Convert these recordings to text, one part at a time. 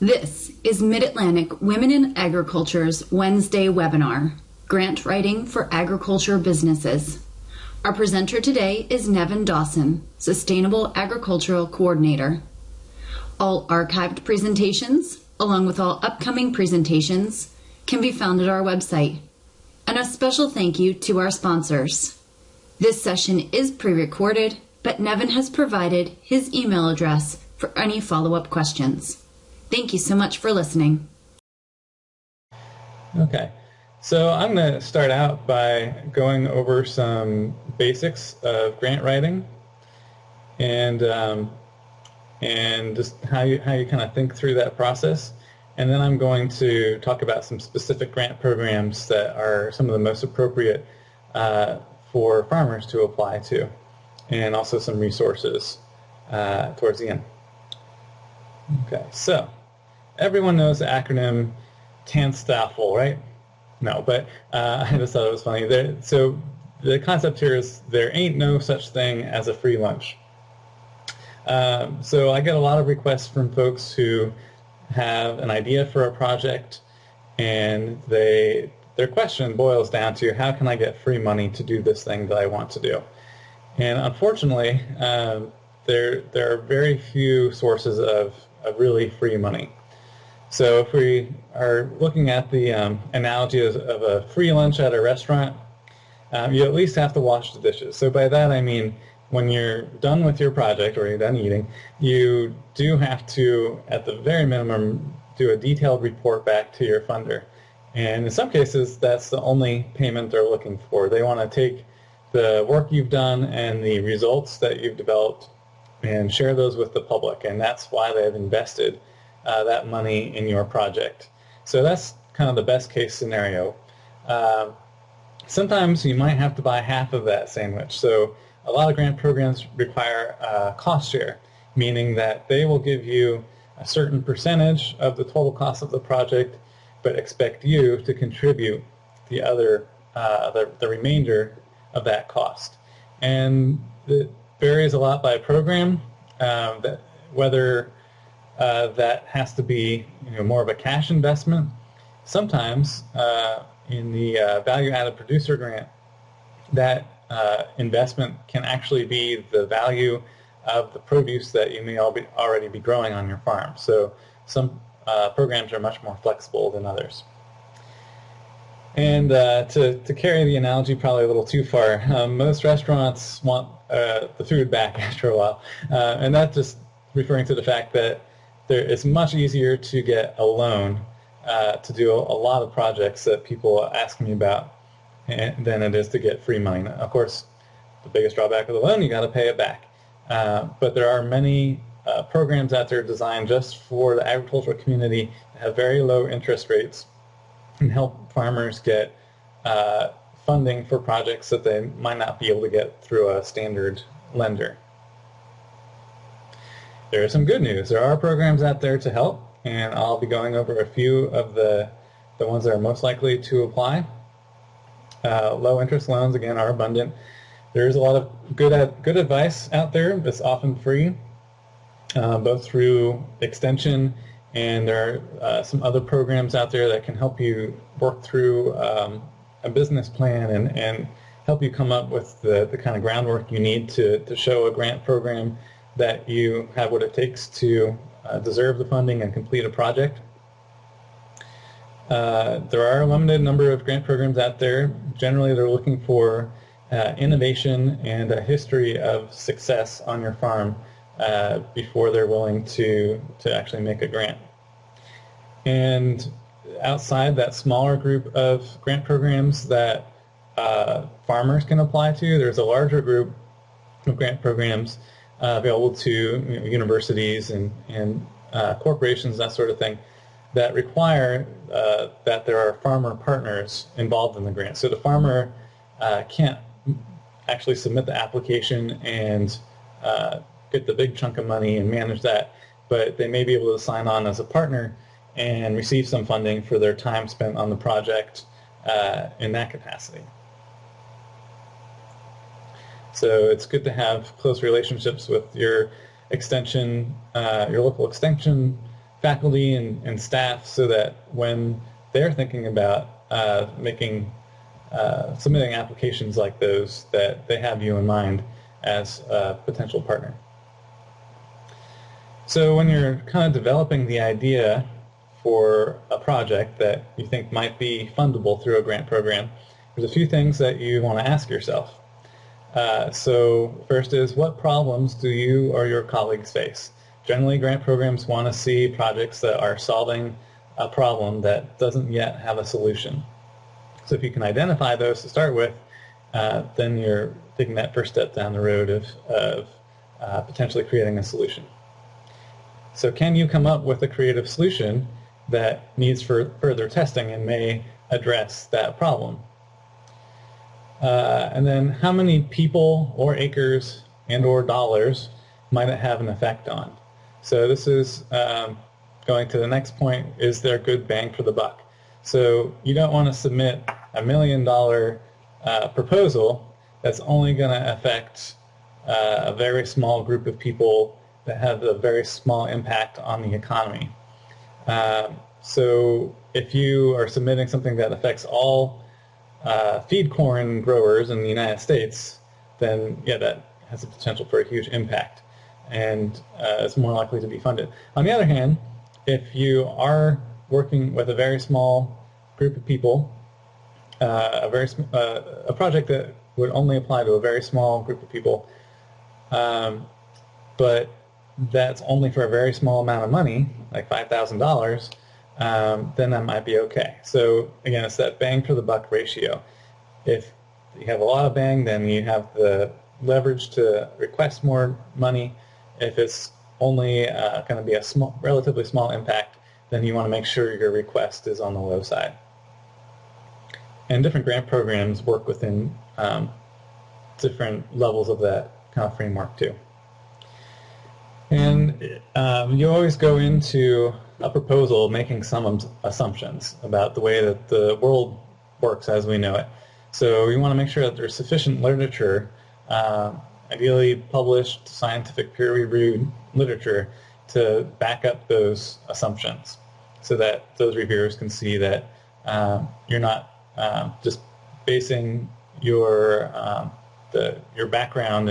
This is Mid-Atlantic Women in Agriculture's Wednesday webinar, Grant Writing for Agriculture Businesses. Our presenter today is Nevin Dawson, Sustainable Agricultural Coordinator. All archived presentations, along with all upcoming presentations, can be found at our website. And a special thank you to our sponsors. This session is pre-recorded, but Nevin has provided his email address for any follow-up questions. Thank you so much for listening. Okay, so I'm going to start out by going over some basics of grant writing and just how you kind of think through that process. And then I'm going to talk about some specific grant programs that are some of the most appropriate for farmers to apply to, and also some resources towards the end. Okay, so everyone knows the acronym TANSTAFL, right? No, but I just thought it was funny. So the concept here is there ain't no such thing as a free lunch. So I get a lot of requests from folks who have an idea for a project, and their question boils down to, how can I get free money to do this thing that I want to do? And unfortunately, there are very few sources of really free money. So if we are looking at the analogy of a free lunch at a restaurant, you at least have to wash the dishes. So by that I mean, when you're done with your project or you're done eating, you do have to, at the very minimum, do a detailed report back to your funder. And in some cases, that's the only payment they're looking for. They want to take the work you've done and the results that you've developed and share those with the public, and that's why they've invested that money in your project. So that's kind of the best case scenario. Sometimes you might have to buy half of that sandwich. So a lot of grant programs require cost share, meaning that they will give you a certain percentage of the total cost of the project, but expect you to contribute the other, the remainder of that cost. And it varies a lot by program, whether that has to be more of a cash investment. Sometimes in the value-added producer grant, that investment can actually be the value of the produce that you may already be growing on your farm. So some programs are much more flexible than others. And to carry the analogy probably a little too far, most restaurants want the food back after a while. And that's just referring to the fact that it's much easier to get a loan to do a lot of projects that people ask me about than it is to get free money. Now, of course, the biggest drawback of the loan, you got to pay it back. But there are many programs out there designed just for the agricultural community that have very low interest rates and help farmers get funding for projects that they might not be able to get through a standard lender. There is some good news. There are programs out there to help, and I'll be going over a few of the ones that are most likely to apply. Low interest loans, again, are abundant. There's a lot of good advice out there that's often free, both through extension, and there are some other programs out there that can help you work through a business plan and help you come up with the kind of groundwork you need to show a grant program that you have what it takes to deserve the funding and complete a project. There are a limited number of grant programs out there. Generally, they're looking for innovation and a history of success on your farm before they're willing to actually make a grant. And outside that smaller group of grant programs that farmers can apply to, there's a larger group of grant programs available to universities and corporations, that sort of thing, that require that there are farmer partners involved in the grant. So the farmer can't actually submit the application and get the big chunk of money and manage that, but they may be able to sign on as a partner and receive some funding for their time spent on the project in that capacity. So it's good to have close relationships with your extension, your local extension faculty and staff so that when they're thinking about submitting applications like those, that they have you in mind as a potential partner. So when you're kind of developing the idea for a project that you think might be fundable through a grant program, there's a few things that you want to ask yourself. So first is, what problems do you or your colleagues face? Generally, grant programs want to see projects that are solving a problem that doesn't yet have a solution. So if you can identify those to start with, then you're taking that first step down the road of potentially creating a solution. So can you come up with a creative solution that needs further testing and may address that problem? And then how many people or acres and or dollars might it have an effect on? So this is going to the next point, is there good bang for the buck? So you don't want to submit $1 million proposal that's only going to affect a very small group of people that have a very small impact on the economy. So if you are submitting something that affects all feed corn growers in the United States, then yeah, that has the potential for a huge impact, and it's more likely to be funded. On the other hand, if you are working with a very small group of people, a project that would only apply to a very small group of people, but that's only for a very small amount of money, like $5,000, then that might be okay. So again, it's that bang for the buck ratio. If you have a lot of bang, then you have the leverage to request more money. If it's only going to be a relatively small impact, then you want to make sure your request is on the low side. And different grant programs work within different levels of that kind of framework too. And you always go into a proposal making some assumptions about the way that the world works as we know it. So you want to make sure that there's sufficient literature, ideally published, scientific, peer-reviewed literature, to back up those assumptions so that those reviewers can see that you're not just basing your background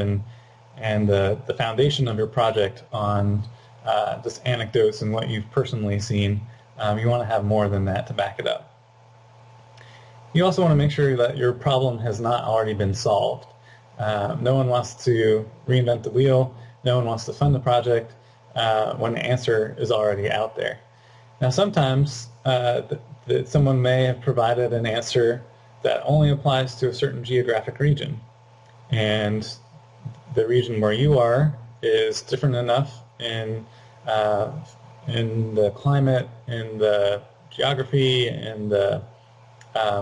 and the foundation of your project on just anecdotes and what you've personally seen. You want to have more than that to back it up. You also want to make sure that your problem has not already been solved. No one wants to reinvent the wheel. No one wants to fund the project when the answer is already out there. Now sometimes someone may have provided an answer that only applies to a certain geographic region, and the region where you are is different enough in the climate, in the geography, and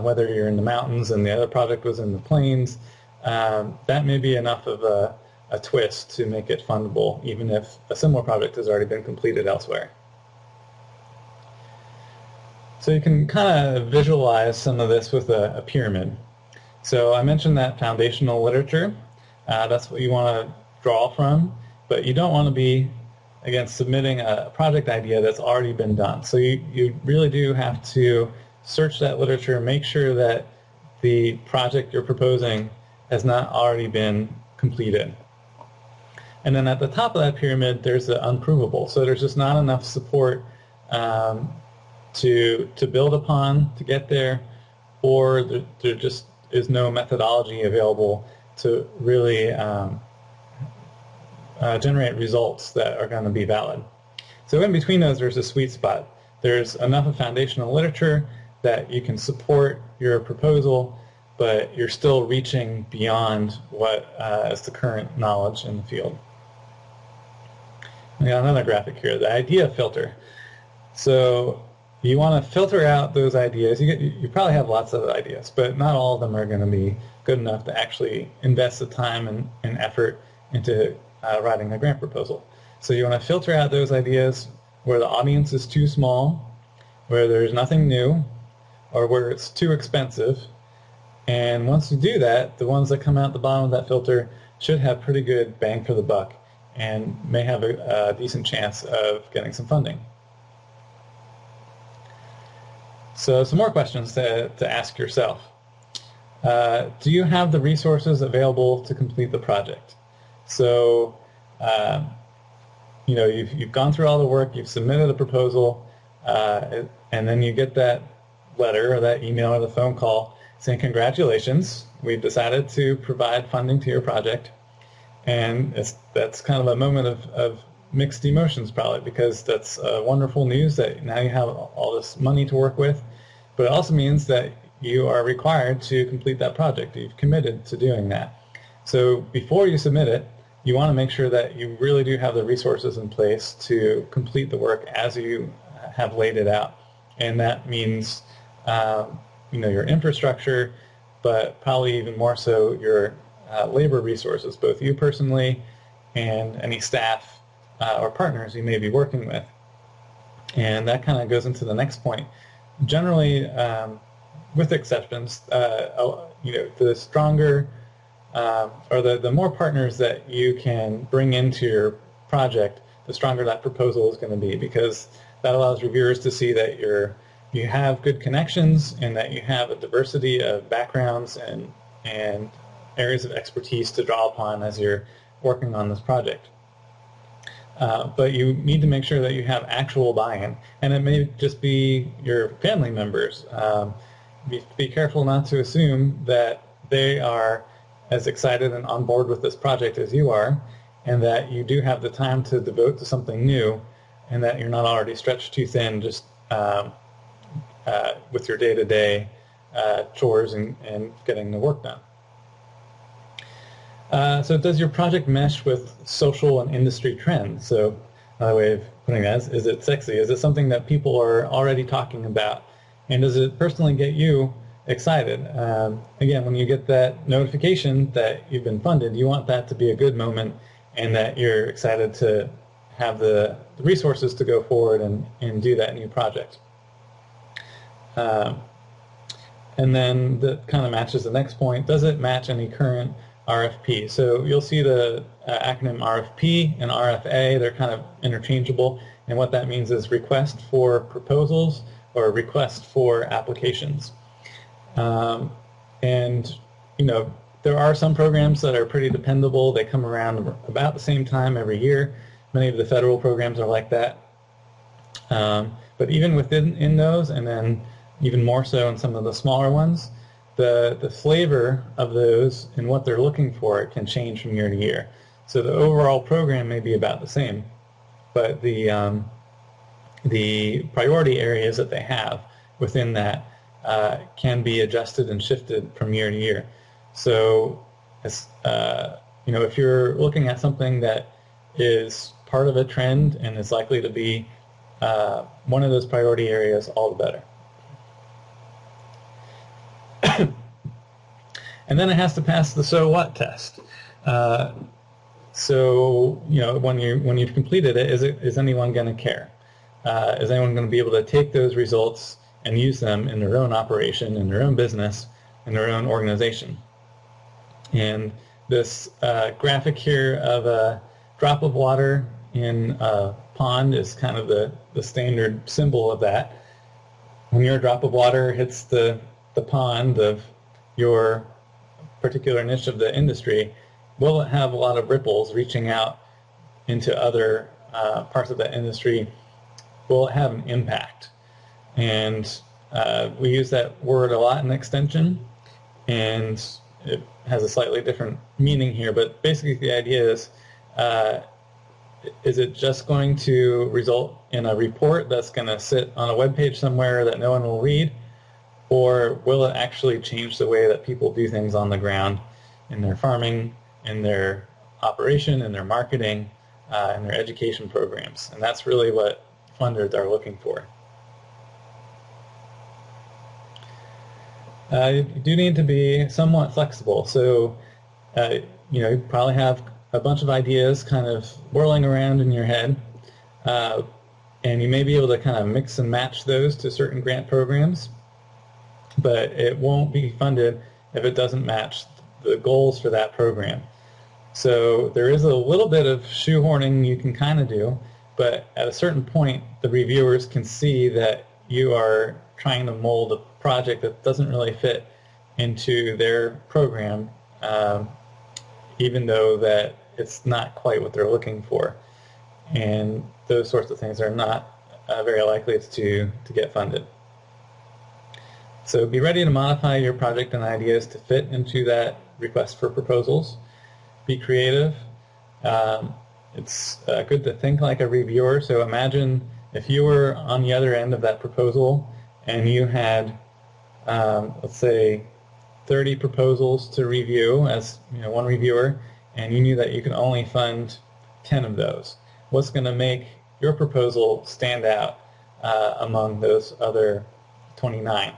whether you're in the mountains and the other project was in the plains. That may be enough of a twist to make it fundable, even if a similar project has already been completed elsewhere. So you can kind of visualize some of this with a pyramid. So I mentioned that foundational literature. That's what you want to draw from, but you don't want to be, again, submitting a project idea that's already been done. So you really do have to search that literature, make sure that the project you're proposing has not already been completed. And then at the top of that pyramid, there's the unprovable. So there's just not enough support to build upon to get there, or there just is no methodology available to really generate results that are going to be valid. So in between those, there's a sweet spot. There's enough of foundational literature that you can support your proposal, but you're still reaching beyond what is the current knowledge in the field. We got another graphic here, the idea filter. So you want to filter out those ideas. You probably have lots of ideas, but not all of them are going to be good enough to actually invest the time and effort into writing a grant proposal. So you want to filter out those ideas where the audience is too small, where there's nothing new, or where it's too expensive. And once you do that, the ones that come out the bottom of that filter should have pretty good bang for the buck and may have a decent chance of getting some funding. So some more questions to ask yourself. Do you have the resources available to complete the project? So, you've gone through all the work, you've submitted a proposal, and then you get that letter or that email or the phone call saying, congratulations, we've decided to provide funding to your project. And that's kind of a moment of mixed emotions probably, because that's wonderful news that now you have all this money to work with, but it also means that you are required to complete that project. You've committed to doing that. So before you submit it, you want to make sure that you really do have the resources in place to complete the work as you have laid it out. And that means your infrastructure, but probably even more so your labor resources, both you personally and any staff or partners you may be working with. And that kind of goes into the next point. Generally, with exceptions, the stronger or the more partners that you can bring into your project, the stronger that proposal is going to be, because that allows reviewers to see that you have good connections and that you have a diversity of backgrounds and areas of expertise to draw upon as you're working on this project. But you need to make sure that you have actual buy-in, and it may just be your family members. Be careful not to assume that they are as excited and on board with this project as you are, and that you do have the time to devote to something new, and that you're not already stretched too thin just with your day-to-day chores and getting the work done. So does your project mesh with social and industry trends? So another way of putting that is it sexy? Is it something that people are already talking about? And does it personally get you excited? Again, when you get that notification that you've been funded, you want that to be a good moment and that you're excited to have the resources to go forward and do that new project. And then that kind of matches the next point. Does it match any current RFP? So you'll see the acronym RFP and RFA. They're kind of interchangeable. And what that means is request for proposals or request for applications. And, there are some programs that are pretty dependable. They come around about the same time every year. Many of the federal programs are like that. But even within those, and then even more so in some of the smaller ones, the flavor of those and what they're looking for can change from year to year. So the overall program may be about the same, but the priority areas that they have within that can be adjusted and shifted from year to year. So, if you're looking at something that is part of a trend and is likely to be one of those priority areas, all the better. And then it has to pass the so what test. When you've completed it, is anyone going to care? Is anyone going to be able to take those results and use them in their own operation, in their own business, in their own organization? And this graphic here of a drop of water in a pond is kind of the standard symbol of that. When your drop of water hits the pond of your particular niche of the industry, will it have a lot of ripples reaching out into other parts of that industry? Will it have an impact? And we use that word a lot in extension, and it has a slightly different meaning here, but basically the idea is it just going to result in a report that's going to sit on a web page somewhere that no one will read, or will it actually change the way that people do things on the ground in their farming, in their operation, in their marketing, in their education programs? And that's really what funders are looking for. You do need to be somewhat flexible. So, you probably have a bunch of ideas kind of whirling around in your head, and you may be able to kind of mix and match those to certain grant programs, but it won't be funded if it doesn't match the goals for that program. So there is a little bit of shoehorning you can kind of do, but at a certain point, the reviewers can see that you are trying to mold a project that doesn't really fit into their program, even though that it's not quite what they're looking for. And those sorts of things are not very likely to get funded. So be ready to modify your project and ideas to fit into that request for proposals. Be creative. It's good to think like a reviewer. So imagine if you were on the other end of that proposal and you had, let's say, 30 proposals to review as one reviewer, and you knew that you could only fund 10 of those. What's going to make your proposal stand out among those other 29?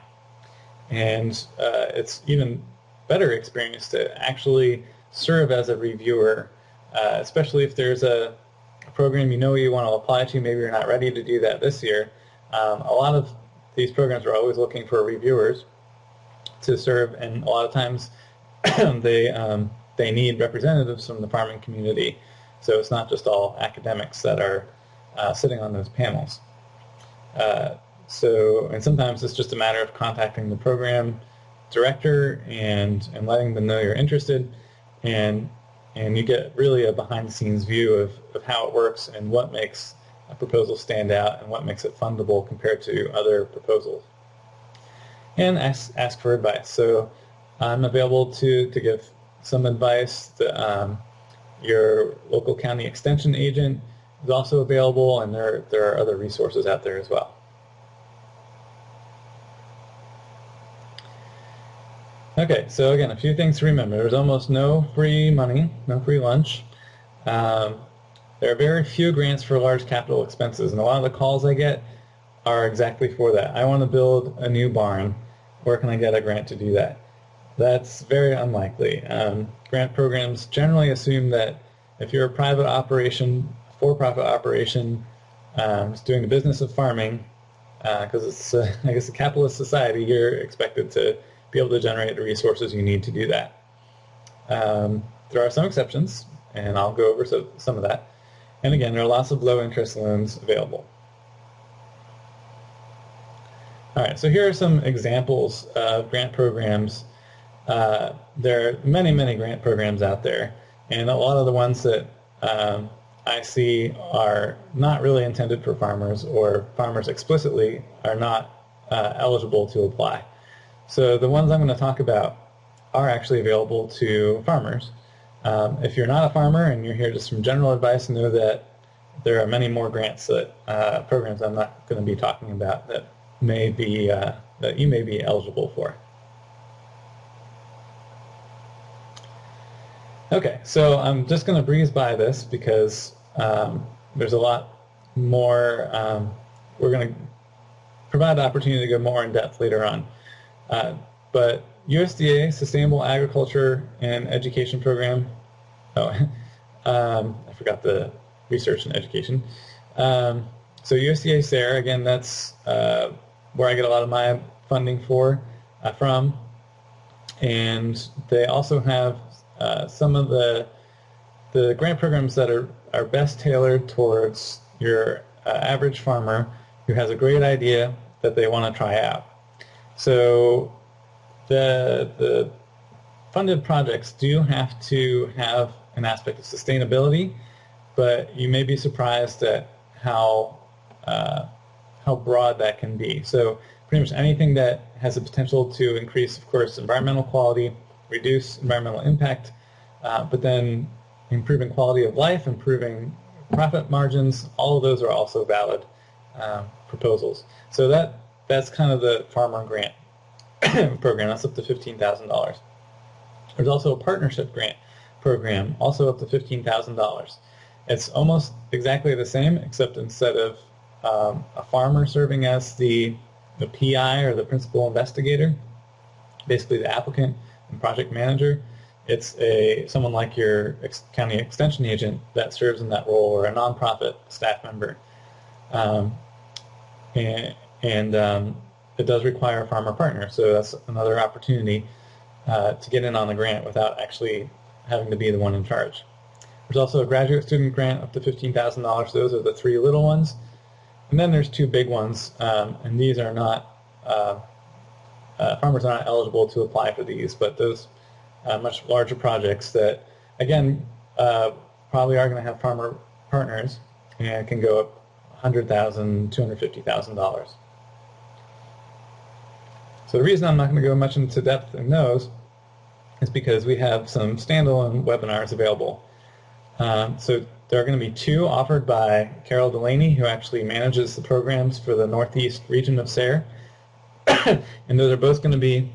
And it's even better experience to actually serve as a reviewer, especially if there's a program you want to apply to. Maybe you're not ready to do that this year. A lot of these programs are always looking for reviewers to serve, and a lot of times they need representatives from the farming community. So it's not just all academics that are sitting on those panels. And sometimes it's just a matter of contacting the program director and letting them know you're interested, and you get really a behind-the-scenes view of how it works and what makes a proposal stand out and what makes it fundable compared to other proposals. And ask for advice. So I'm available to give some advice. Your local county extension agent is also available, and there are other resources out there as well. Okay, so again, a few things to remember. There's almost no free money, no free lunch. There are very few grants for large capital expenses, and a lot of the calls I get are exactly for that. I want to build a new barn. Where can I get a grant to do that? That's very unlikely. Grant programs generally assume that if you're a private operation, for-profit operation, doing the business of farming, because it's, I guess, a capitalist society, you're expected to be able to generate the resources you need to do that. There are some exceptions, and I'll go over some of that. And again, there are lots of low-interest loans available. All right, so here are some examples of grant programs. There are many, many grant programs out there, and a lot of the ones that I see are not really intended for farmers, or farmers explicitly are not eligible to apply. So the ones I'm going to talk about are actually available to farmers. If you're not a farmer and you're here just from general advice, know that there are many more grants that programs I'm not going to be talking about that may be that you may be eligible for. Okay, so I'm just going to breeze by this because there's a lot more. We're going to provide the opportunity to go more in depth later on. But USDA Sustainable Agriculture and Education Program. Oh, I forgot the research and education. So USDA SARE, again, that's where I get a lot of my funding from. And they also have some of the grant programs that are best tailored towards your average farmer who has a great idea that they want to try out. So the funded projects do have to have an aspect of sustainability, but you may be surprised at how broad that can be. So pretty much anything that has the potential to increase, of course, environmental quality, reduce environmental impact, but then improving quality of life, improving profit margins, all of those are also valid proposals. So that's kind of the farmer grant program. That's up to $15,000. There's also a partnership grant program, also up to $15,000. It's almost exactly the same, except instead of a farmer serving as the PI or the principal investigator, basically the applicant and project manager, it's someone like your county extension agent that serves in that role, or a nonprofit staff member. It does require a farmer partner, so that's another opportunity to get in on the grant without actually having to be the one in charge. There's also a graduate student grant up to $15,000. Those are the three little ones. And then there's two big ones, and these are not farmers are not eligible to apply for these, but those much larger projects that, again, probably are going to have farmer partners and can go up $100,000, $250,000. So the reason I'm not going to go much into depth in those is because we have some standalone webinars available. So there are going to be 2 offered by Carol Delaney, who actually manages the programs for the Northeast region of SARE. And those are both going to be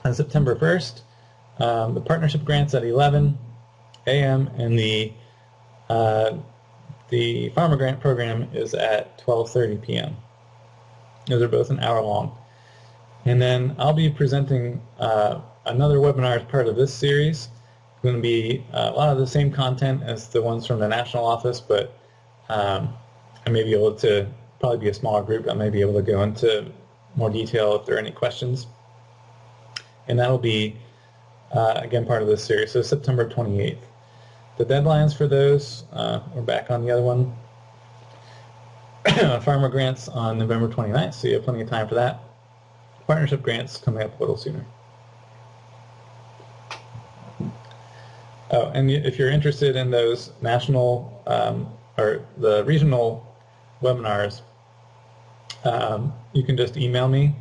on September 1st. The partnership grant's at 11 a.m. and the farmer grant program is at 12:30 p.m. Those are both an hour long. And then I'll be presenting another webinar as part of this series. It's going to be a lot of the same content as the ones from the national office, but I may be able to, probably be a smaller group, I may be able to go into more detail if there are any questions. And that'll be, again, part of this series, so September 28th. The deadlines for those, we're back on the other one. Farmer grants on November 29th, so you have plenty of time for that. Partnership grants coming up a little sooner. Oh, and if you're interested in those national or the regional webinars, you can just email me,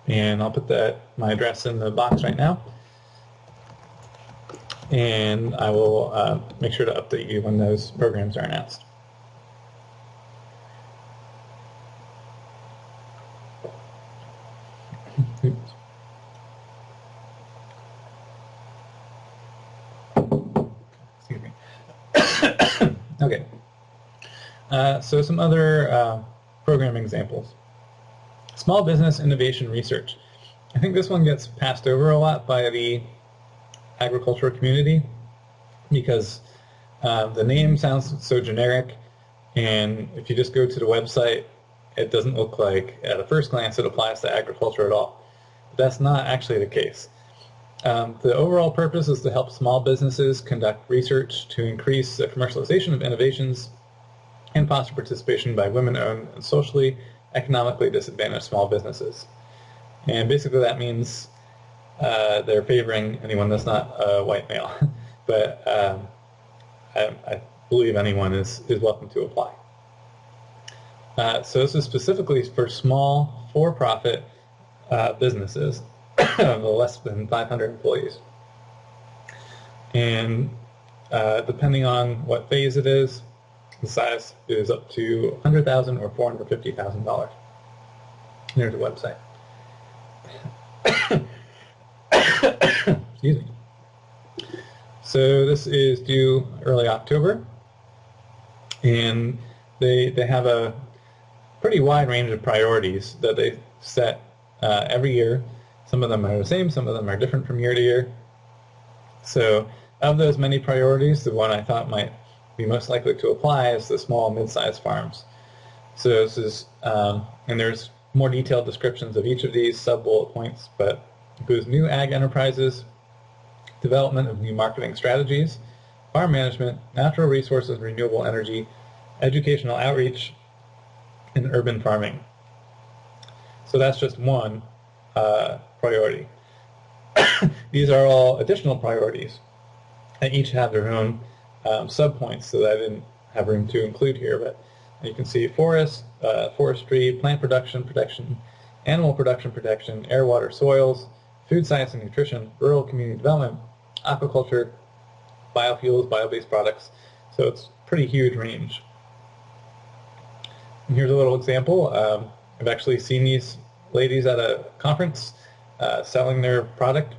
and I'll put my address in the box right now, and I will make sure to update you when those programs are announced. Oops. Excuse me. Okay. So some other program examples. Small business innovation research. I think this one gets passed over a lot by the agricultural community because the name sounds so generic, and if you just go to the website, it doesn't look like at a first glance it applies to agriculture at all. But that's not actually the case. The overall purpose is to help small businesses conduct research to increase the commercialization of innovations and foster participation by women-owned and socially, economically disadvantaged small businesses. And basically that means they're favoring anyone that's not a white male. But I believe anyone is welcome to apply. So this is specifically for small, for-profit businesses of less than 500 employees. And depending on what phase it is, the size is up to $100,000 or $450,000. There's a website. Excuse me. So this is due early October, and they have a pretty wide range of priorities that they set every year. Some of them are the same, some of them are different from year to year. So of those many priorities, the one I thought might be most likely to apply is the small and mid-sized farms. So this is, and there's more detailed descriptions of each of these sub-bullet points, but it includes new ag enterprises, development of new marketing strategies, farm management, natural resources, renewable energy, educational outreach, and urban farming. So that's just one priority. These are all additional priorities that each have their own subpoints that I didn't have room to include here, but you can see forestry, plant protection, animal protection, air, water, soils, food science and nutrition, rural community development, aquaculture, biofuels, bio-based products. So it's a pretty huge range. And here's a little example. I've actually seen these ladies at a conference selling their product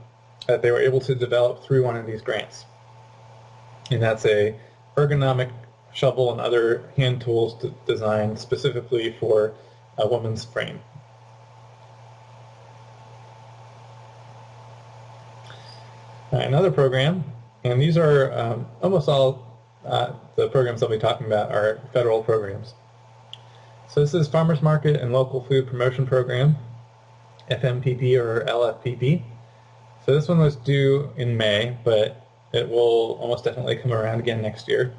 that they were able to develop through one of these grants. And that's a ergonomic shovel and other hand tools designed specifically for a woman's frame. Another program, and these are almost all the programs I'll be talking about are federal programs. So this is Farmers Market and Local Food Promotion Program, FMPP or LFPP. So this one was due in May, but it will almost definitely come around again next year.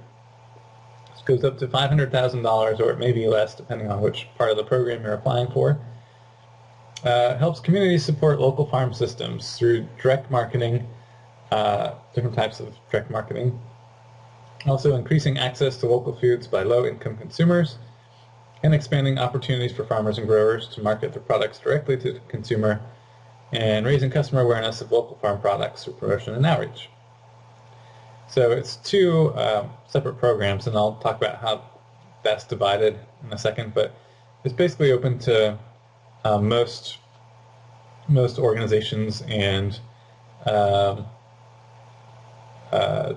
This goes up to $500,000, or it may be less depending on which part of the program you're applying for. Helps communities support local farm systems through direct marketing, different types of direct marketing. Also increasing access to local foods by low-income consumers, and expanding opportunities for farmers and growers to market their products directly to the consumer, and raising customer awareness of local farm products through promotion and outreach. So it's two separate programs, and I'll talk about how that's divided in a second, but it's basically open to most organizations and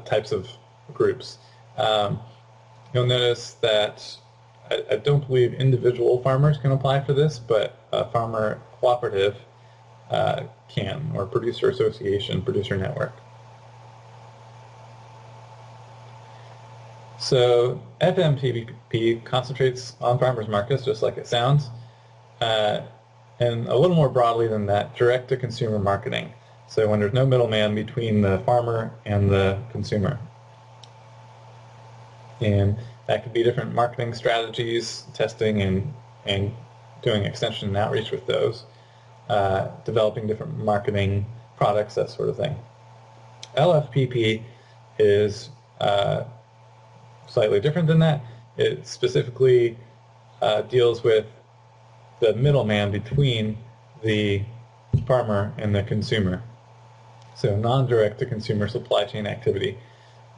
types of groups. You'll notice that I don't believe individual farmers can apply for this, but a farmer cooperative can, or producer association, producer network. So FMPP concentrates on farmers markets, just like it sounds, and a little more broadly than that, direct-to-consumer marketing. So when there's no middleman between the farmer and the consumer. And that could be different marketing strategies, testing and doing extension and outreach with those, developing different marketing products, that sort of thing. LFPP is slightly different than that. It specifically deals with the middleman between the farmer and the consumer. So non-direct to consumer supply chain activity.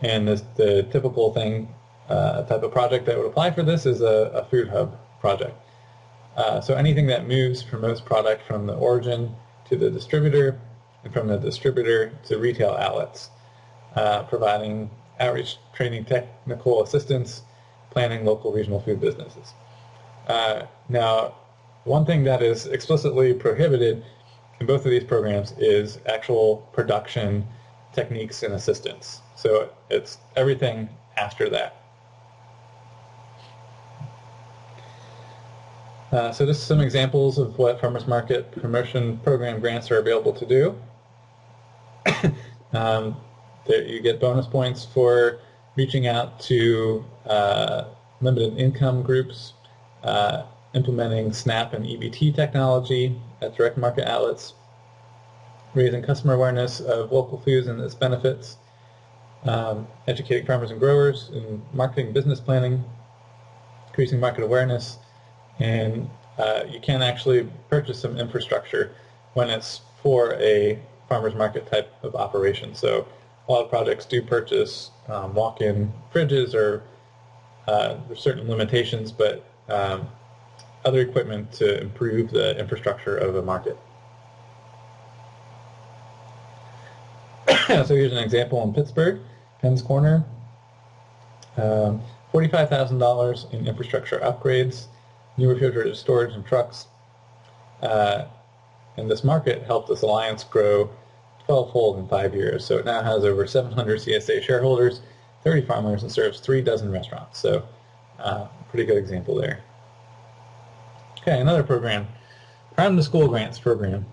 And the typical thing, type of project that would apply for this is a food hub project. So anything that moves, promotes product from the origin to the distributor, and from the distributor to retail outlets, providing outreach, training, technical assistance, planning local regional food businesses. Now, one thing that is explicitly prohibited in both of these programs is actual production techniques and assistance. So it's everything after that. So just some examples of what farmers market promotion program grants are available to do. You get bonus points for reaching out to limited income groups, implementing SNAP and EBT technology at direct market outlets, raising customer awareness of local foods and its benefits, educating farmers and growers in marketing business planning, increasing market awareness, and you can actually purchase some infrastructure when it's for a farmers market type of operation. So a lot of projects do purchase walk-in fridges, or there's certain limitations, but other equipment to improve the infrastructure of a market. So here's an example in Pittsburgh, Penn's Corner, $45,000 in infrastructure upgrades, new refrigerated storage and trucks. And this market helped this alliance grow 12-fold in 5 years. So it now has over 700 CSA shareholders, 30 farmers, and serves 3 dozen restaurants. So pretty good example there. Okay, another program, Farm to School Grants program.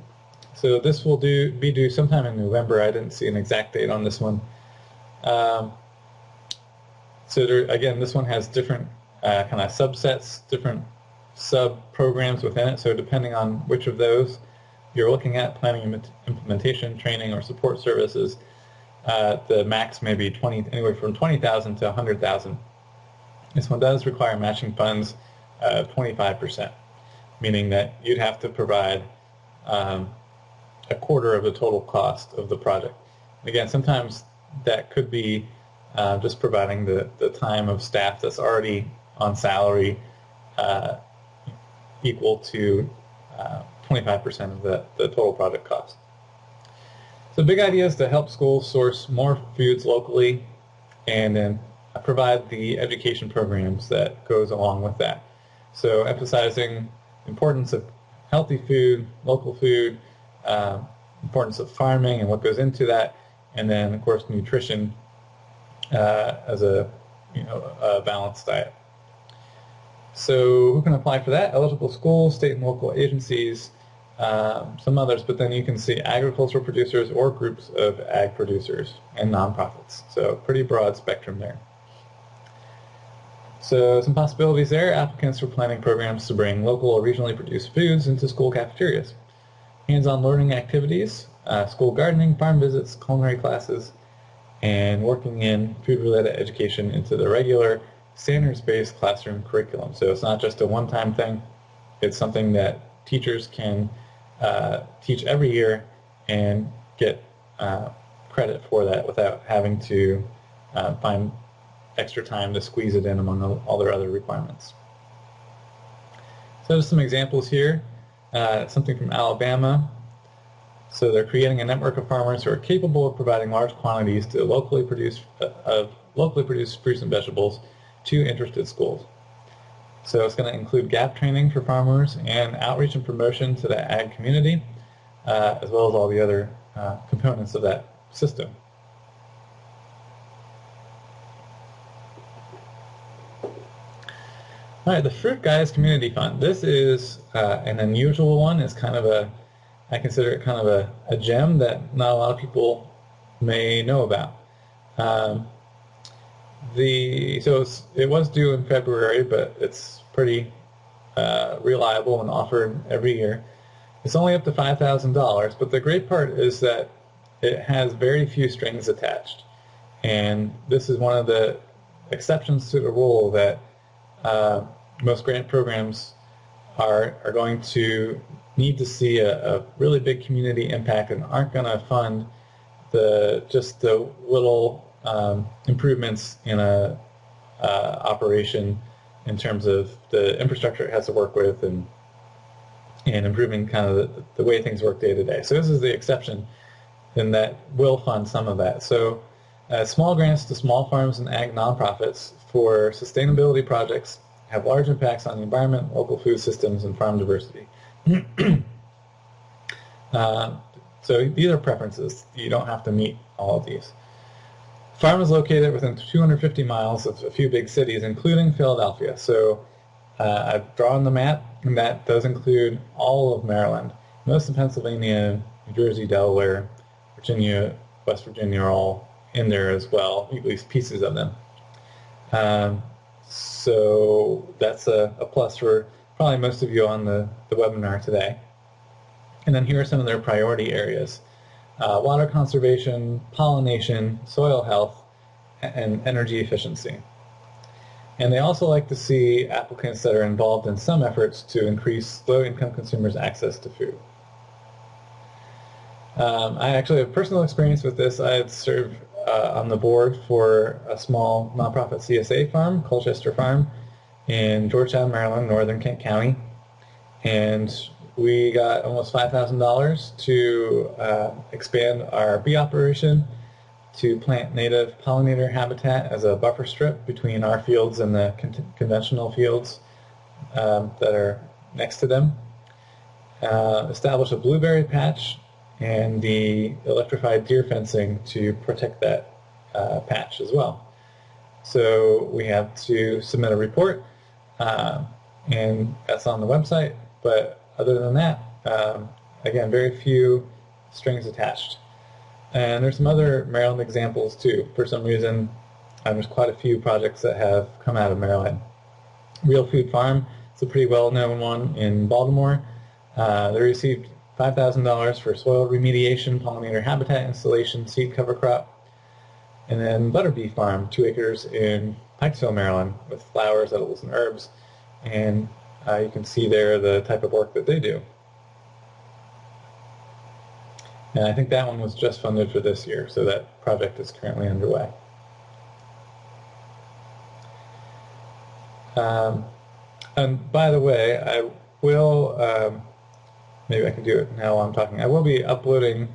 So this will be due sometime in November. I didn't see an exact date on this one. So there, again, this one has different kind of subsets, different sub-programs within it. So depending on which of those you're looking at, planning, implementation, training, or support services, the max may be anywhere from $20,000 to $100,000. This one does require matching funds of 25%, meaning that you'd have to provide a quarter of the total cost of the project. Again, sometimes that could be just providing the time of staff that's already on salary equal to 25% of the total project cost. So the big idea is to help schools source more foods locally, and then provide the education programs that goes along with that. So emphasizing importance of healthy food, local food, importance of farming and what goes into that, and then of course nutrition as a balanced diet. So who can apply for that? Eligible schools, state and local agencies, some others, but then you can see agricultural producers or groups of ag producers and nonprofits. So pretty broad spectrum there. So some possibilities there: applicants for planning programs to bring local or regionally produced foods into school cafeterias. hands-on learning activities, school gardening, farm visits, culinary classes, and working in food-related education into the regular standards-based classroom curriculum. So it's not just a one-time thing. It's something that teachers can teach every year and get credit for that without having to find extra time to squeeze it in among all their other requirements. So there's some examples here. Something from Alabama. So they're creating a network of farmers who are capable of providing large quantities of locally produced fruits and vegetables to interested schools. So it's going to include gap training for farmers and outreach and promotion to the ag community, as well as all the other components of that system. All right, the Fruit Guys Community Fund. This is an unusual one. It's kind of I consider it kind of a gem that not a lot of people may know about. It was due in February, but it's pretty reliable and offered every year. It's only up to $5,000, but the great part is that it has very few strings attached. And this is one of the exceptions to the rule that most grant programs are going to need to see a really big community impact and aren't going to fund just the little improvements in a operation in terms of the infrastructure it has to work with and improving kind of the way things work day to day. So this is the exception, and that will fund some of that. So small grants to small farms and ag nonprofits for sustainability projects have large impacts on the environment, local food systems, and farm diversity. So these are preferences. You don't have to meet all of these. Farm is located within 250 miles of a few big cities, including Philadelphia. So I've drawn the map, and that does include all of Maryland. Most of Pennsylvania, New Jersey, Delaware, Virginia, West Virginia are all in there as well, at least pieces of them. So that's a plus for probably most of you on the webinar today. And then here are some of their priority areas. Water conservation, pollination, soil health, and energy efficiency. And they also like to see applicants that are involved in some efforts to increase low-income consumers' access to food. I actually have personal experience with this. I had served on the board for a small nonprofit CSA farm, Colchester Farm, in Georgetown, Maryland, northern Kent County. And we got almost $5,000 to expand our bee operation, to plant native pollinator habitat as a buffer strip between our fields and the conventional fields that are next to them, establish a blueberry patch, and the electrified deer fencing to protect that patch as well. So we have to submit a report, and that's on the website, but other than that, again, very few strings attached. And there's some other Maryland examples too. For some reason, there's quite a few projects that have come out of Maryland. Real Food Farm, it's a pretty well-known one in Baltimore. They received $5,000 for soil remediation, pollinator habitat installation, seed cover crop. And then Butterbee Farm, 2 acres in Pikesville, Maryland, with flowers, edibles, and herbs. And you can see there the type of work that they do. And I think that one was just funded for this year, so that project is currently underway. And by the way, I will, maybe I can do it now while I'm talking. I will be uploading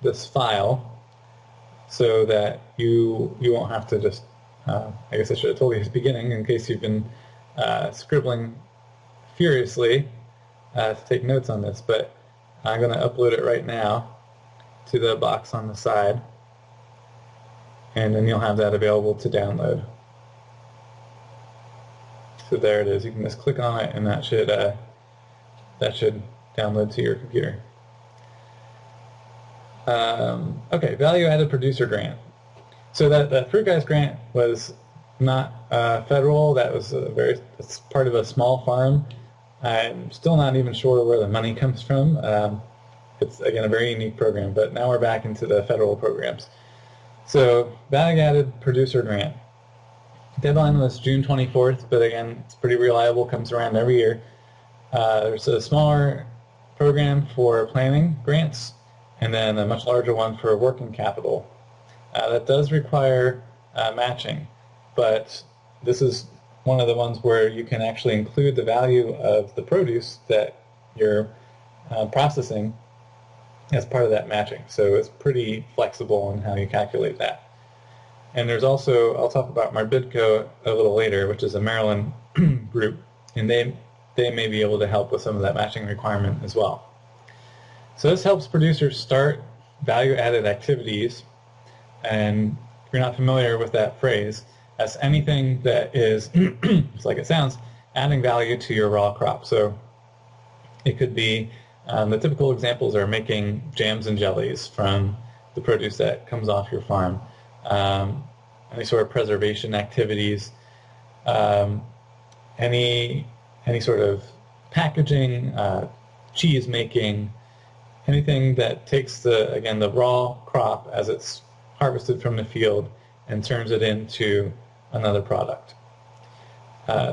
this file so that you won't have to just, I guess I should have told you at the beginning in case you've been scribbling furiously to take notes on this, but I'm going to upload it right now to the box on the side, and then you'll have that available to download. So there it is. You can just click on it, and that should download to your computer. Okay, value-added producer grant. So that Fruit Guys grant was not federal. That was it's part of a small farm I'm still not even sure where the money comes from. It's, again, a very unique program, but now we're back into the federal programs. So, value-added producer grant. Deadline was June 24th, but again, it's pretty reliable, comes around every year. There's a smaller program for planning grants, and then a much larger one for working capital. That does require matching, but this is one of the ones where you can actually include the value of the produce that you're processing as part of that matching. So it's pretty flexible in how you calculate that. And there's also, I'll talk about Marbidco a little later, which is a Maryland group, and they may be able to help with some of that matching requirement as well. So this helps producers start value-added activities, and if you're not familiar with that phrase, that's anything that is, just like it sounds, adding value to your raw crop. So it could be, the typical examples are making jams and jellies from the produce that comes off your farm, any sort of preservation activities, any sort of packaging, cheese making, anything that takes the raw crop as it's harvested from the field and turns it into another product.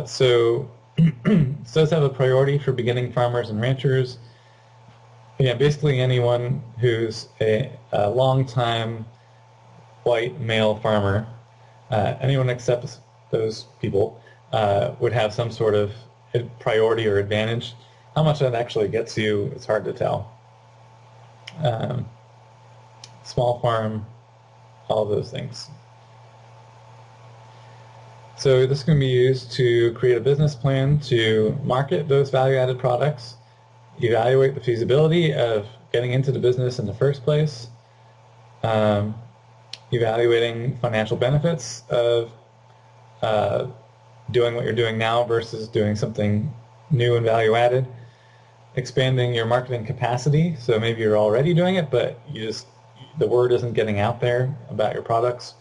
So it does have a priority for beginning farmers and ranchers. Again, basically anyone who's a long-time white male farmer, anyone except those people, would have some sort of priority or advantage. How much that actually gets you, it's hard to tell. Small farm, all of those things. So this can be used to create a business plan to market those value-added products, evaluate the feasibility of getting into the business in the first place, evaluating financial benefits of doing what you're doing now versus doing something new and value-added, expanding your marketing capacity. So maybe you're already doing it, but the word isn't getting out there about your products.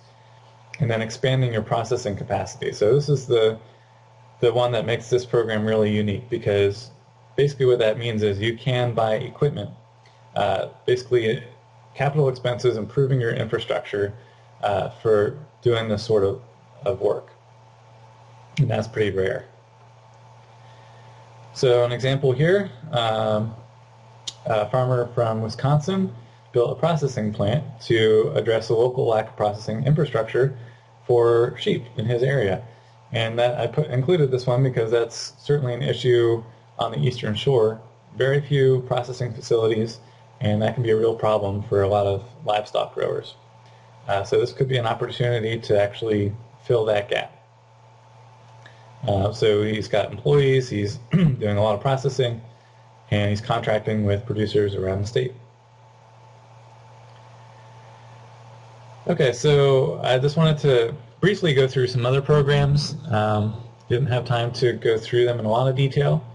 And then expanding your processing capacity. So this is the one that makes this program really unique, because basically what that means is you can buy equipment, basically capital expenses, improving your infrastructure for doing this sort of work. And that's pretty rare. So an example here, a farmer from Wisconsin built a processing plant to address the local lack of processing infrastructure for sheep in his area. And that I included this one because that's certainly an issue on the Eastern Shore. Very few processing facilities, and that can be a real problem for a lot of livestock growers. So this could be an opportunity to actually fill that gap. So he's got employees, he's doing a lot of processing, and he's contracting with producers around the state. Okay, so I just wanted to briefly go through some other programs. Didn't have time to go through them in a lot of detail.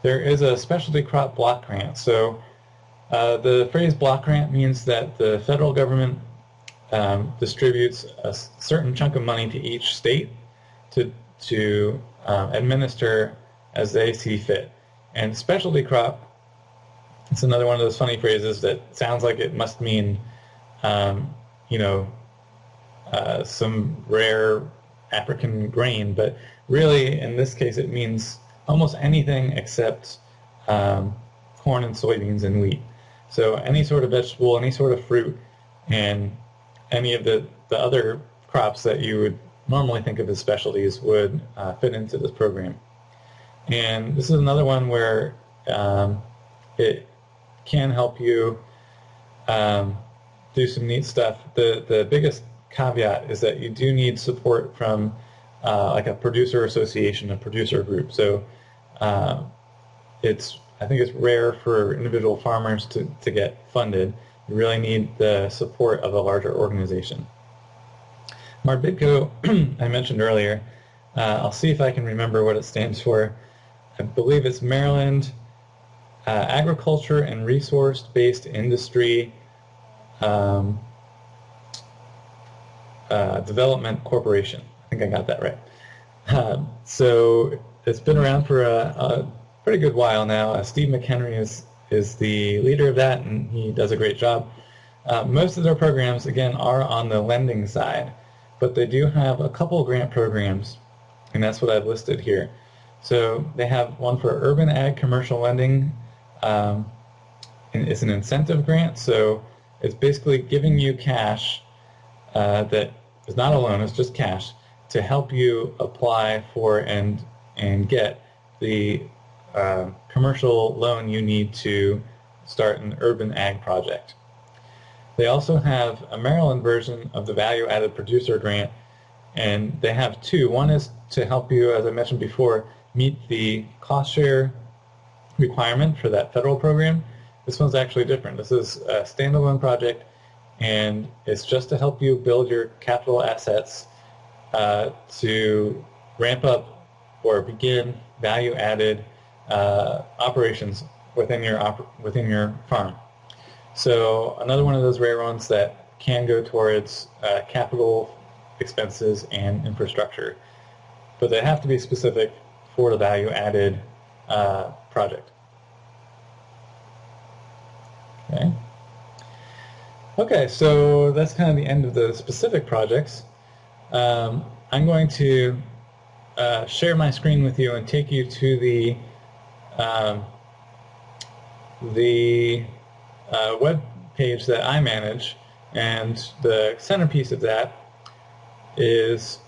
There is a specialty crop block grant. So the phrase block grant means that the federal government distributes a certain chunk of money to each state to administer as they see fit. And specialty crop, it's another one of those funny phrases that sounds like it must mean some rare African grain, but really in this case it means almost anything except corn and soybeans and wheat. So any sort of vegetable, any sort of fruit, and any of the other crops that you would normally think of as specialties would fit into this program. And this is another one where it can help you do some neat stuff. The biggest caveat is that you do need support from like a producer association, a producer group. So I think it's rare for individual farmers to get funded. You really need the support of a larger organization. Marbidco, I mentioned earlier. I'll see if I can remember what it stands for. I believe it's Maryland Agriculture and Resource-Based Industry Development Corporation. I think I got that right. So it's been around for pretty good while now. Steve McHenry is the leader of that, and he does a great job. Most of their programs, again, are on the lending side, but they do have a couple grant programs, and that's what I've listed here. So they have one for urban ag commercial lending, and it's an incentive grant, so it's basically giving you cash that is not a loan, it's just cash, to help you apply for and get the commercial loan you need to start an urban ag project. They also have a Maryland version of the Value Added Producer Grant, and they have two. One is to help you, as I mentioned before, meet the cost share requirement for that federal program. This one's actually different. This is a standalone project, and it's just to help you build your capital assets to ramp up or begin value-added operations within your farm. So another one of those rare ones that can go towards capital expenses and infrastructure, but they have to be specific for the value-added project. Okay, so that's kind of the end of the specific projects. I'm going to share my screen with you and take you to the web page that I manage, and the centerpiece of that is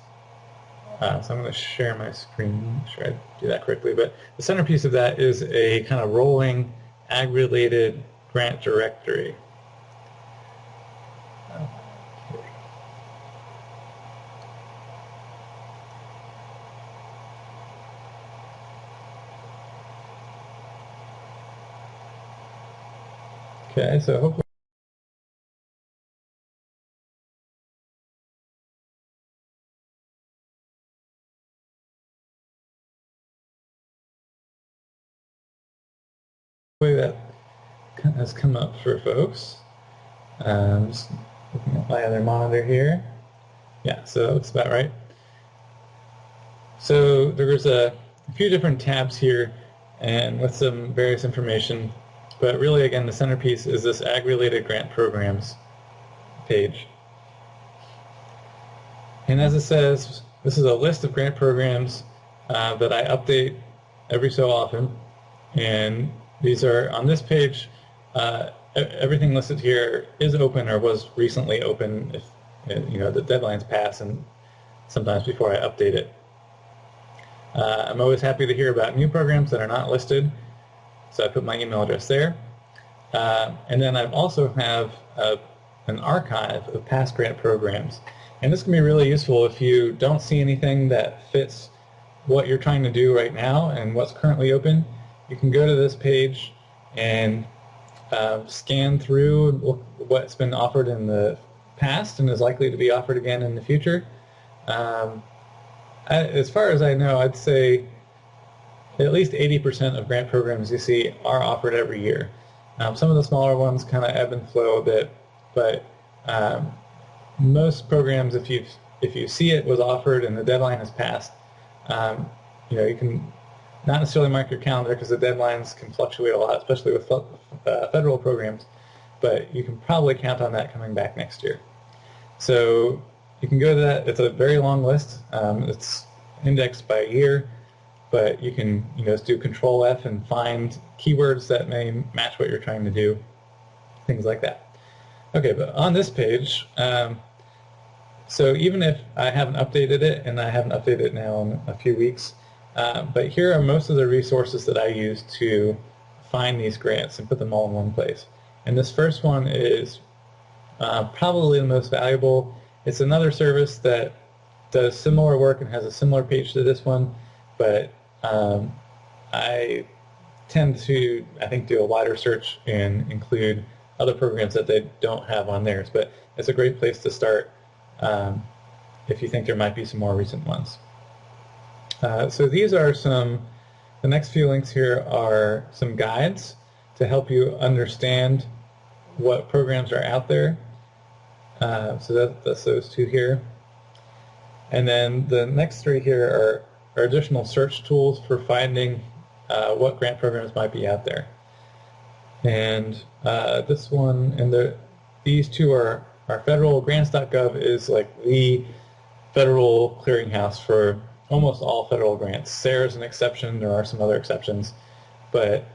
so I'm going to share my screen, make sure I do that correctly, but the centerpiece of that is a kind of rolling ag-related grant directory. Okay, so hopefully that has come up for folks. Just looking at my other monitor here. Yeah, so that looks about right. So there's a few different tabs here and with some various information, but really again the centerpiece is this ag-related grant programs page. And as it says, this is a list of grant programs that I update every so often, and these are on this page. Everything listed here is open or was recently open if the deadlines pass, and sometimes before I update it. I'm always happy to hear about new programs that are not listed, so I put my email address there. And then I also have an archive of past grant programs, and this can be really useful if you don't see anything that fits what you're trying to do right now and what's currently open. You can go to this page and scan through and look what's been offered in the past and is likely to be offered again in the future. As far as I know, I'd say at least 80% of grant programs you see are offered every year. Some of the smaller ones kind of ebb and flow a bit, but most programs, if you see it was offered and the deadline has passed, you can not necessarily mark your calendar because the deadlines can fluctuate a lot, especially with federal programs, but you can probably count on that coming back next year. So you can go to that. It's a very long list. It's indexed by year, but you can just do Control F and find keywords that may match what you're trying to do, things like that. Okay, but on this page, so even if I haven't updated it, and I haven't updated it now in a few weeks, but here are most of the resources that I use to find these grants and put them all in one place. And this first one is probably the most valuable. It's another service that does similar work and has a similar page to this one, but I tend to, I think, do a wider search and include other programs that they don't have on theirs. But it's a great place to start if you think there might be some more recent ones. So these are the next few links here are some guides to help you understand what programs are out there. So that's those two here. And then the next three here are additional search tools for finding what grant programs might be out there. And this one and these two are federal. Grants.gov is like the federal clearinghouse for almost all federal grants. SARE is an exception. There are some other exceptions, but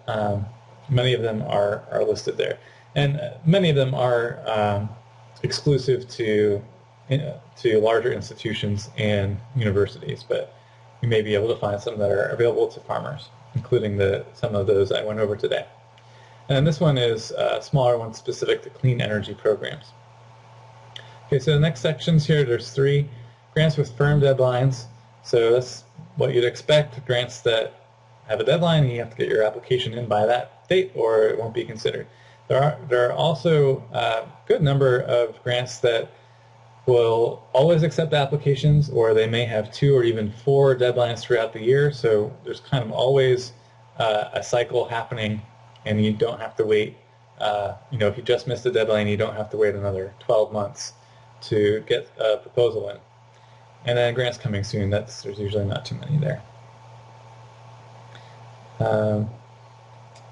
many of them are listed there. And many of them are exclusive to larger institutions and universities, but you may be able to find some that are available to farmers, including some of those I went over today. And this one is a smaller one specific to clean energy programs. Okay, so the next sections here, there's 3. Grants with firm deadlines. So that's what you'd expect, grants that have a deadline and you have to get your application in by that date or it won't be considered. There are also a good number of grants that will always accept applications, or they may have 2 or even 4 deadlines throughout the year. So there's kind of always a cycle happening, and you don't have to wait. If you just missed a deadline, you don't have to wait another 12 months to get a proposal in. And then grants coming soon. There's usually not too many there.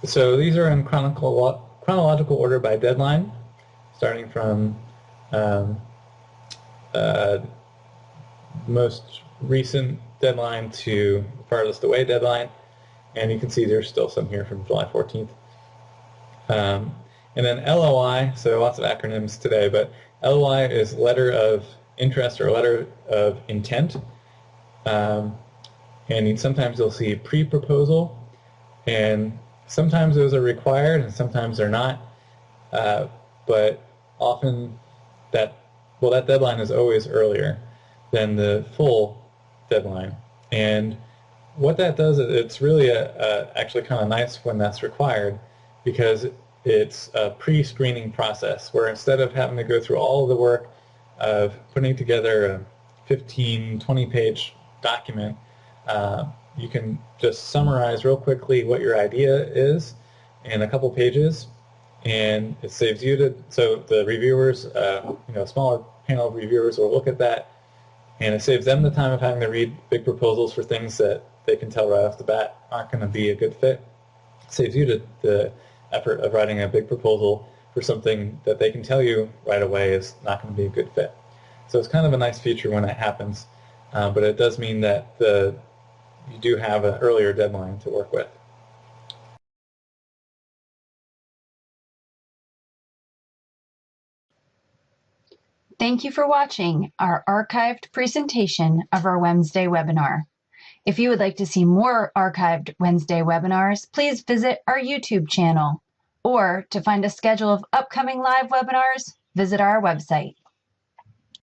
So these are in chronological order by deadline, starting from most recent deadline to farthest away deadline, and you can see there's still some here from July 14th. And then LOI, so lots of acronyms today, but LOI is letter of interest or letter of intent, and sometimes you'll see pre-proposal, and sometimes those are required and sometimes they're not, but often that deadline is always earlier than the full deadline. And what that does is it's really actually kind of nice when that's required, because it's a pre-screening process where instead of having to go through all of the work of putting together a 15, 20-page document, you can just summarize real quickly what your idea is in a couple pages, and it saves you so the reviewers, a smaller panel of reviewers will look at that, and it saves them the time of having to read big proposals for things that they can tell right off the bat aren't going to be a good fit. It saves you the effort of writing a big proposal for something that they can tell you right away is not going to be a good fit. So it's kind of a nice feature when it happens, but it does mean that you do have an earlier deadline to work with. Thank you for watching our archived presentation of our Wednesday webinar. If you would like to see more archived Wednesday webinars, please visit our YouTube channel, or to find a schedule of upcoming live webinars, visit our website.